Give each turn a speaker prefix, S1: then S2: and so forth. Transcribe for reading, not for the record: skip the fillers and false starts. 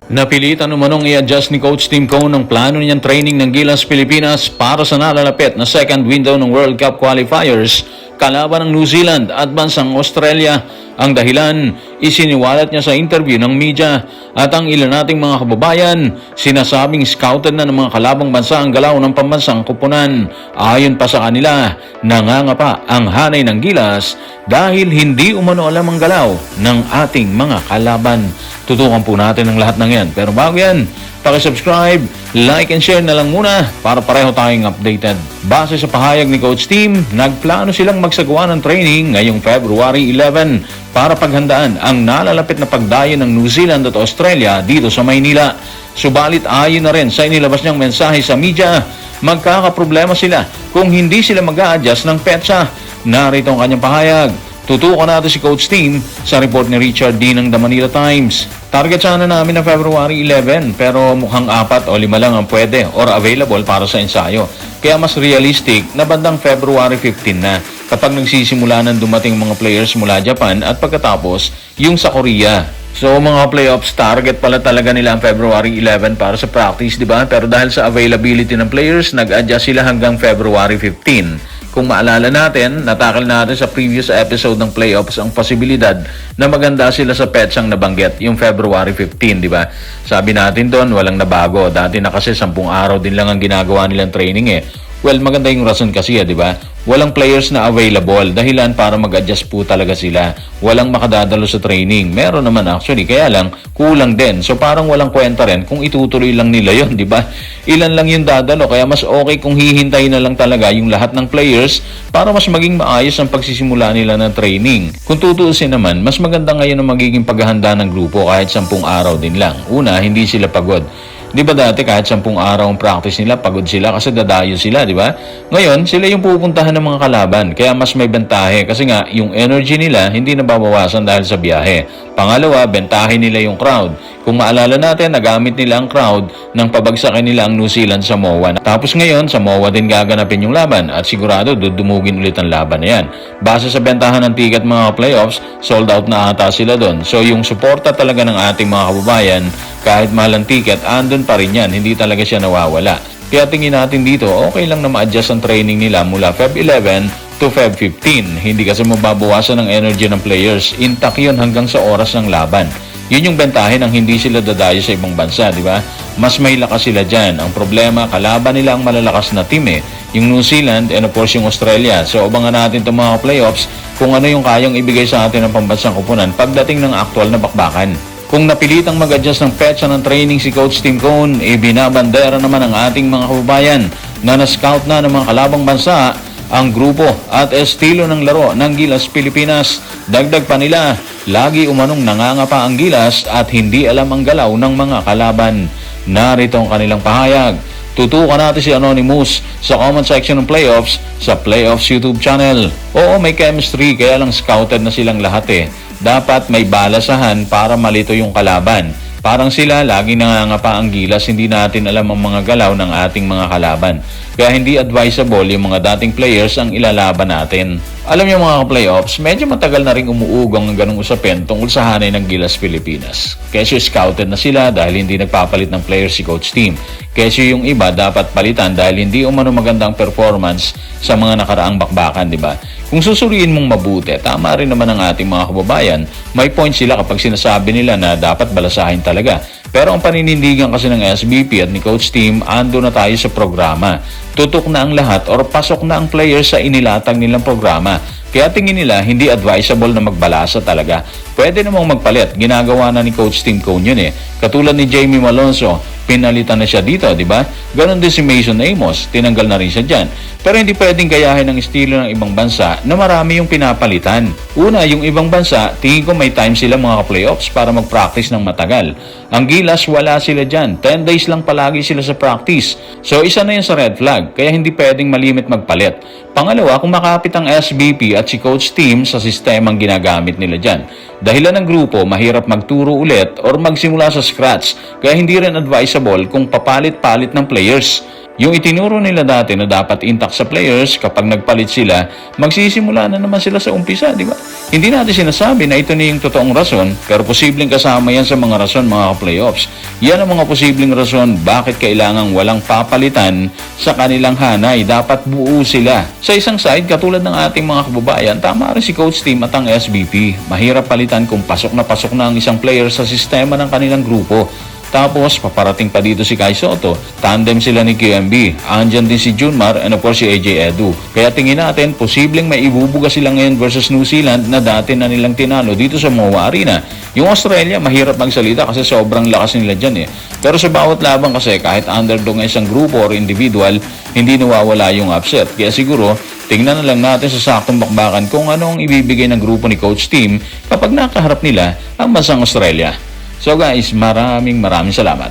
S1: Napilitan umanong i-adjust ni Coach Tim Cone ang plano niyang training ng Gilas Pilipinas para sa nalalapit na second window ng World Cup qualifiers kalaban ng New Zealand at bansang Australia. Ang dahilan, isiniwalat niya sa interview ng media at ang ilan nating mga kababayan sinasabing scouted na ng mga kalabang bansa ang galaw ng pambansang kupunan. Ayon pa sa kanila, nangangapa ang hanay ng Gilas dahil hindi umano alam ang galaw ng ating mga kalaban. Tutukan po natin ang lahat ng yan. Pero bago yan, paki-subscribe, like and share na lang muna para pareho tayong updated. Base sa pahayag ni Coach Tim, nagplano silang magsagawa ng training ngayong February 11 para paghandaan ang nalalapit na pagdayo ng New Zealand at Australia dito sa Maynila. Subalit ayon na rin sa inilabas niyang mensahe sa media, magkakaproblema sila kung hindi sila mag-a-adjust ng petsa. Narito ang kanyang pahayag. Tutukan natin si Coach Tim sa report ni Richard D. ng The Manila Times. Target sana namin na February 11 pero mukhang 4 o 5 lang ang pwede or available para sa ensayo. Kaya mas realistic na bandang February 15 na kapag nagsisimula ng dumating mga players mula Japan at pagkatapos yung sa Korea. So mga playoffs, target pala talaga nila ang February 11 para sa practice, di ba? Pero dahil sa availability ng players, nag-adjust sila hanggang February 15. Kung maalala natin, natakal natin sa previous episode ng playoffs ang posibilidad na maganda sila sa petsang nabanggit, yung February 15, di ba? Sabi natin doon, walang nabago. Dati na kasi 10 araw din lang ang ginagawa nilang training eh. Well, maganda yung rason kasi, di ba? Walang players na available. Dahilan para mag-adjust po talaga sila. Walang makadadalo sa training. Meron naman actually, kaya lang kulang din. So parang walang kwenta rin kung itutuloy lang nila yon, di ba? Ilan lang yung dadalo, kaya mas okay kung hihintay na lang talaga yung lahat ng players para mas maging maayos ang pagsisimula nila ng training. Kung tutuusin naman, mas maganda ngayon ang magiging paghahanda ng grupo kahit 10 araw din lang. Una, hindi sila pagod. Di ba dati kahit 10 araw ang practice nila, pagod sila kasi dadayo sila, di ba? Ngayon, sila yung pupuntahan ng mga kalaban, kaya mas may bentahe kasi nga yung energy nila hindi nababawasan dahil sa biyahe. Pangalawa, bentahe nila yung crowd. Kung maalala natin, nagamit nila ang crowd nang pabagsakin nila ang New Zealand sa MOA. Tapos ngayon, sa MOA din gaganapin yung laban at sigurado dudumugin ulit ang laban na yan. Base sa bentahan ng ticket mga playoffs, sold out na ata sila doon. So yung suporta talaga ng ating mga kababayan, kahit mahal ang ticket, andun pa rin yan. Hindi talaga siya nawawala. Kaya tingin natin dito, okay lang na ma-adjust ang training nila mula Feb 11 to Feb 15. Hindi kasi mababawasan ang energy ng players. Intact yun hanggang sa oras ng laban. Yun yung bentahe ng hindi sila dadayo sa ibang bansa, di ba? Mas may lakas sila dyan. Ang problema, kalaban nila ang malalakas na team eh. Yung New Zealand and of course yung Australia. So abangan natin itong mga playoffs kung ano yung kayang ibigay sa atin ng pambansang kupunan pagdating ng aktual na bakbakan. Kung napilitang mag-adjust ng petsa ng training si Coach Tim Cone, binabandera naman ang ating mga kababayan na na-scout na ng mga kalabang bansa ang grupo at estilo ng laro ng Gilas Pilipinas. Dagdag pa nila, lagi umanong nangangapa ang Gilas at hindi alam ang galaw ng mga kalaban. Narito ang kanilang pahayag. Tutukan natin si Anonymous sa comment section ng playoffs sa Playoffs YouTube channel. Oo, may chemistry kaya lang scouted na silang lahat eh. Dapat may balasahan para malito yung kalaban. Parang sila, lagi nangangapa ang Gilas, hindi natin alam ang mga galaw ng ating mga kalaban. Kaya hindi advisable yung mga dating players ang ilalaban natin. Alam niyo mga playoffs, medyo matagal na rin umuugong ang ganung usapin tungkol sa hanay ng Gilas Pilipinas. Kesyo scouted na sila dahil hindi nagpapalit ng players si Coach Tim. Kesyo yung iba dapat palitan dahil hindi umano magandang performance sa mga nakaraang bakbakan, di ba? Kung susuriin mong mabuti, tama rin naman ang ating mga kababayan, may point sila kapag sinasabi nila na dapat balasahin talaga. Pero ang paninindigan kasi ng SBP at ni Coach Tim, ando na tayo sa programa. Tutok na ang lahat or pasok na ang players sa inilatag nilang programa. Kaya tingin nila hindi advisable na magbalasa talaga. Pwede namang magpalit. Ginagawa na ni Coach Tim Cone yun eh. Katulad ni Jamie Malonzo, pinalitan na siya dito, di ba? Ganon din si Mason Amos, tinanggal na rin siya dyan. Pero hindi pwedeng gayahin ang estilo ng ibang bansa na marami yung pinapalitan. Una, yung ibang bansa, tingin ko may time sila mga playoffs para mag-practice ng matagal. Ang Gilas, wala sila dyan. 10 days lang palagi sila sa practice. So, isa na yun sa red flag. Kaya hindi pwedeng malimit magpalit. Pangalawa, kung makapit ang SBP at si Coach Tim sa sistemang ginagamit nila dyan. Dahilan ng grupo, mahirap magturo ulit or magsimula sa scratch. Kaya hindi rin advisable kung papalit-palit ng players. Yung itinuro nila dati na dapat intact sa players, kapag nagpalit sila, magsisimula na naman sila sa umpisa, di ba? Hindi natin sinasabi na ito na yung totoong rason, pero posibleng kasama yan sa mga rason mga playoffs. Yan ang mga posibleng rason bakit kailangang walang papalitan sa kanilang hanay. Dapat buo sila. Sa isang side, katulad ng ating mga kababayan, tama rin si Coach Tim at ang SBP. Mahirap palitan kung pasok na ang isang player sa sistema ng kanilang grupo. Tapos, paparating pa dito si Kai Soto. Tandem sila ni QMB. Andyan din si Junmar and of course si AJ Edu. Kaya tingin natin, posibleng may ibubuga sila ngayon versus New Zealand na dati na nilang tinalo dito sa MOA Arena. Yung Australia, mahirap magsalita kasi sobrang lakas nila dyan eh. Pero sa bawat laban kasi, kahit underdog ng isang grupo or individual, hindi nawawala yung upset. Kaya siguro, tingnan na lang natin sa saktong bakbakan kung ano ang ibibigay ng grupo ni Coach Tim kapag nakaharap nila ang bansang Australia. So guys, maraming salamat.